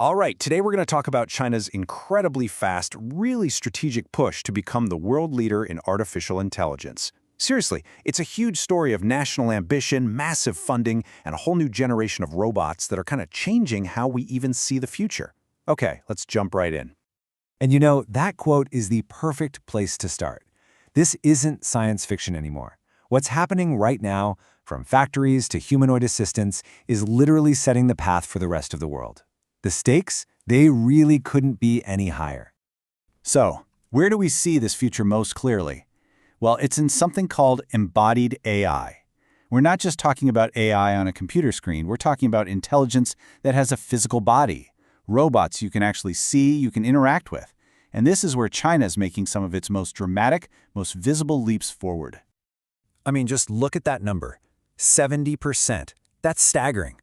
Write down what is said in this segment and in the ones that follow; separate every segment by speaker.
Speaker 1: All right, today we're going to talk about China's incredibly fast, really strategic push to become the world leader in artificial intelligence. Seriously, it's a huge story of national ambition, massive funding, and a whole new generation of robots that are kind of changing how we even see the future. Okay, let's jump right in.
Speaker 2: And you know, that quote is the perfect place to start. This isn't science fiction anymore. What's happening right now, from factories to humanoid assistants, is literally setting the path for the rest of the world. The stakes, they really couldn't be any higher.
Speaker 1: So, where do we see this future most clearly? Well, it's in something called embodied AI. We're not just talking about AI on a computer screen, we're talking about intelligence that has a physical body. Robots you can actually see, you can interact with. And this is where China is making some of its most dramatic, most visible leaps forward.
Speaker 2: I mean, just look at that number. 70%. That's staggering.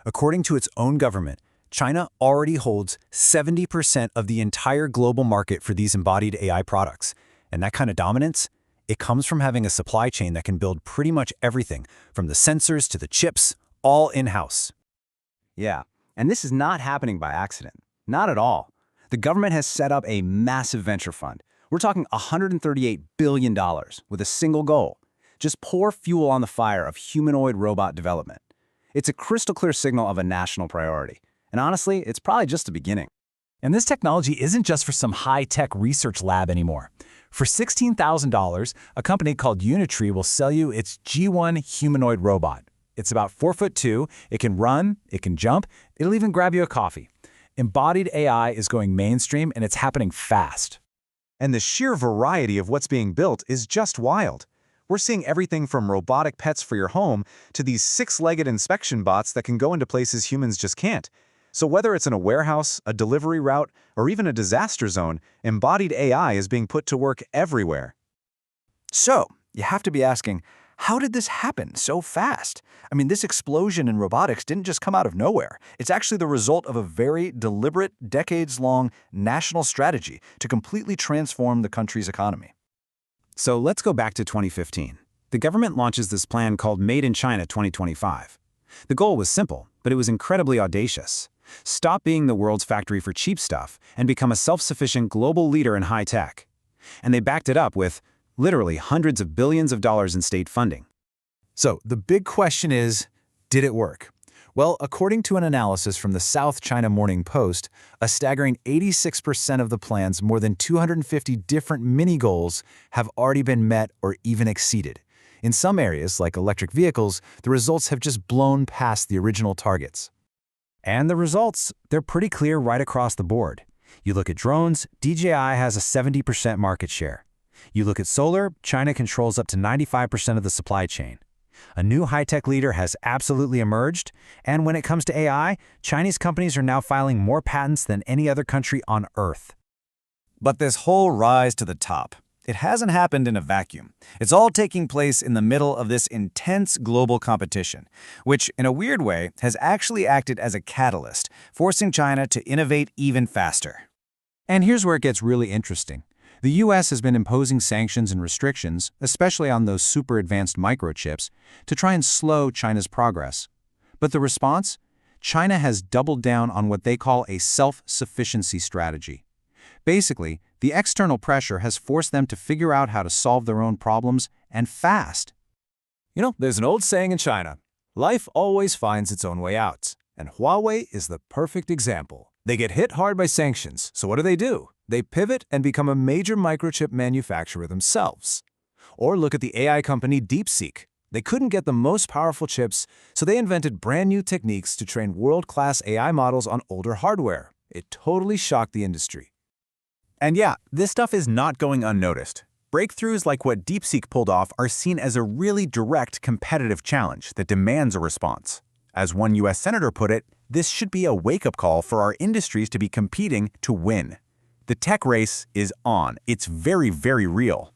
Speaker 2: According to its own government, China already holds 70% of the entire global market for these embodied AI products. And that kind of dominance, it comes from having a supply chain that can build pretty much everything, from the sensors to the chips, all in-house.
Speaker 3: Yeah, and this is not happening by accident. Not at all. The government has set up a massive venture fund. We're talking $138 billion with a single goal. Just pour fuel on the fire of humanoid robot development. It's a crystal clear signal of a national priority. And honestly, it's probably just the beginning.
Speaker 2: And this technology isn't just for some high-tech research lab anymore. For $16,000, a company called Unitree will sell you its G1 humanoid robot. It's about 4'2", it can run, it can jump, it'll even grab you a coffee. Embodied AI is going mainstream and it's happening fast.
Speaker 4: And the sheer variety of what's being built is just wild. We're seeing everything from robotic pets for your home to these six-legged inspection bots that can go into places humans just can't. So whether it's in a warehouse, a delivery route, or even a disaster zone, embodied AI is being put to work everywhere.
Speaker 1: So, you have to be asking, how did this happen so fast? I mean, this explosion in robotics didn't just come out of nowhere. It's actually the result of a very deliberate, decades-long national strategy to completely transform the country's economy. So let's go back to 2015. The government launches this plan called Made in China 2025. The goal was simple, but it was incredibly audacious. Stop being the world's factory for cheap stuff and become a self-sufficient global leader in high tech. And they backed it up with literally hundreds of billions of dollars in state funding. So the big question is, did it work? Well, according to an analysis from the South China Morning Post, a staggering 86% of the plan's more than 250 different mini goals have already been met or even exceeded. In some areas, like electric vehicles, the results have just blown past the original targets. And the results, they're pretty clear right across the board. You look at drones, DJI has a 70% market share. You look at solar, China controls up to 95% of the supply chain. A new high-tech leader has absolutely emerged, and when it comes to AI, Chinese companies are now filing more patents than any other country on Earth.
Speaker 3: But this whole rise to the top, it hasn't happened in a vacuum. It's all taking place in the middle of this intense global competition, which, in a weird way, has actually acted as a catalyst, forcing China to innovate even faster.
Speaker 2: And here's where it gets really interesting. The US has been imposing sanctions and restrictions, especially on those super advanced microchips, to try and slow China's progress. But the response? China has doubled down on what they call a self-sufficiency strategy. Basically, the external pressure has forced them to figure out how to solve their own problems, and fast.
Speaker 5: You know, there's an old saying in China, life always finds its own way out. And Huawei is the perfect example. They get hit hard by sanctions, so what do? They pivot and become a major microchip manufacturer themselves. Or look at the AI company DeepSeek. They couldn't get the most powerful chips, so they invented brand new techniques to train world-class AI models on older hardware. It totally shocked the industry.
Speaker 1: And yeah, this stuff is not going unnoticed. Breakthroughs like what DeepSeek pulled off are seen as a really direct competitive challenge that demands a response. As one US senator put it, this should be a wake-up call for our industries to be competing to win. The tech race is on. It's very, very real.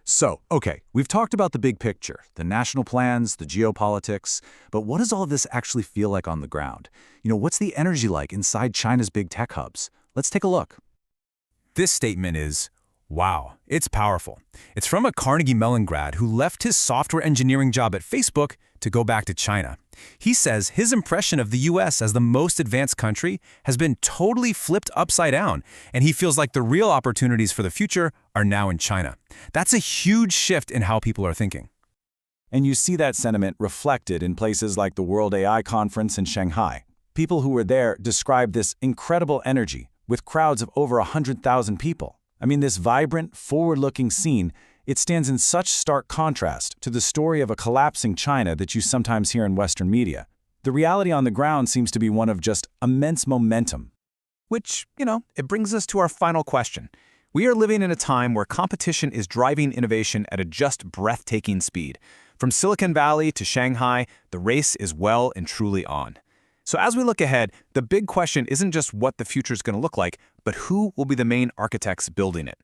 Speaker 5: So, okay, we've talked about the big picture, the national plans, the geopolitics, but what does all of this actually feel like on the ground? You know, what's the energy like inside China's big tech hubs? Let's take a look.
Speaker 2: This statement is, wow, it's powerful. It's from a Carnegie Mellon grad who left his software engineering job at Facebook
Speaker 5: to go back to China. He says his impression of the US as the most advanced country has been totally flipped upside down, and he feels like the real opportunities for the future are now in China. That's a huge shift in how people are thinking.
Speaker 2: And you see that sentiment reflected in places like the World AI Conference in Shanghai. People who were there described this incredible energy, with crowds of over 100,000 people. I mean, this vibrant, forward-looking scene, it stands in such stark contrast to the story of a collapsing China that you sometimes hear in Western media. The reality on the ground seems to be one of just immense momentum.
Speaker 5: Which, it brings us to our final question. We are living in a time where competition is driving innovation at a just breathtaking speed. From Silicon Valley to Shanghai, the race is well and truly on. So as we look ahead, the big question isn't just what the future is going to look like, but who will be the main architects building it.